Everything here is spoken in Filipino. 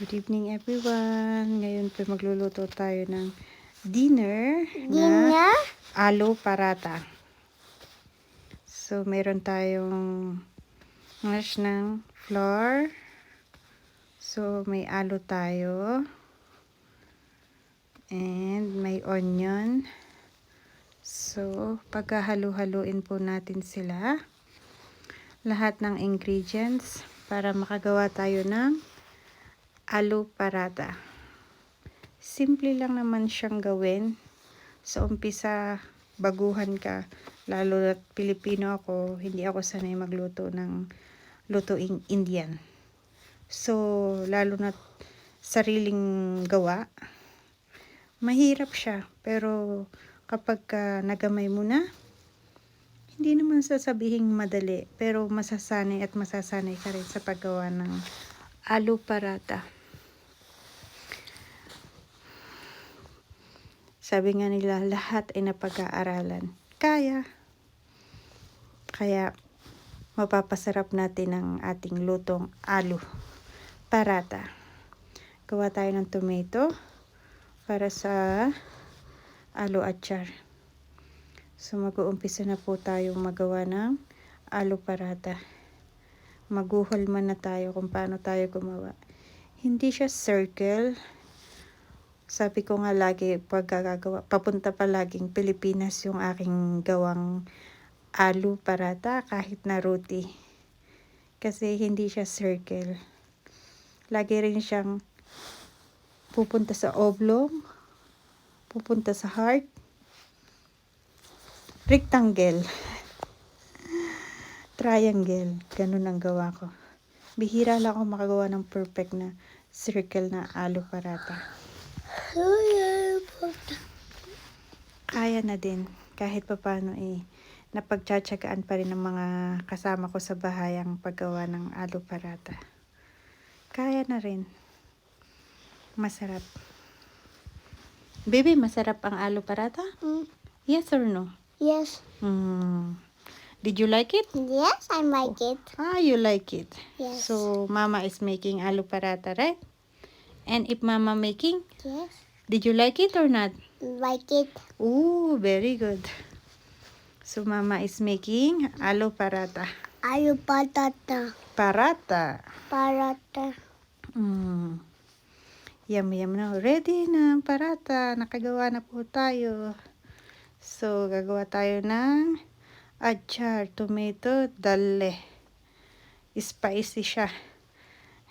Good evening everyone. Ngayon po magluluto tayo ng dinner na aloo paratha. So meron tayong mash ng flour. So may aloo tayo. And may onion. So pagkahalo-haluin po natin sila. Lahat ng ingredients para makagawa tayo ng aloo paratha. Simple lang naman siyang gawin. Sa umpisa, baguhan ka. Lalo na Pilipino ako, hindi ako sanay magluto ng lutuing Indian. So, lalo na sariling gawa, mahirap siya. Pero kapag nagamay mo na, hindi naman sasabihin madali. Pero masasanay at masasanay ka rin sa paggawa ng aloo paratha. Sabi nga nila, lahat ay napag-aaralan. Kaya mapapasarap natin ang ating lutong aloo paratha. Gawa tayo ng tomato para sa aloo achar. So mag-uumpisa na po tayong magawa ng aloo paratha. Maguhol man na tayo kung paano tayo gumawa. Hindi siya circle. Sabi ko nga lagi pag gagawa, papunta pa laging Pilipinas yung aking gawang aloo paratha kahit na roti. Kasi hindi siya circle. Lagi rin siyang pupunta sa oblong, pupunta sa heart, rectangle, triangle. Ganun ang gawa ko. Bihira lang ako makagawa ng perfect na circle na aloo paratha. Kaya na din kahit papaano napagtsatsagaan pa rin ng mga kasama ko sa bahay ang paggawa ng aloo paratha. Kaya na rin. Masarap. Baby, masarap ang aloo paratha? Yes or no? Yes. Did you like it? Yes, I like it. You like it. Yes. So mama is making aloo paratha, right? And if mama making, Yes. did you like it or not? Like it. Oh, very good. So mama is making aloo paratha. Aloo patata. Paratha. Paratha. Yum na. Ready na ang paratha. Nakagawa na po tayo. So gagawa tayo ng achar, tomato, dale. Spicy siya.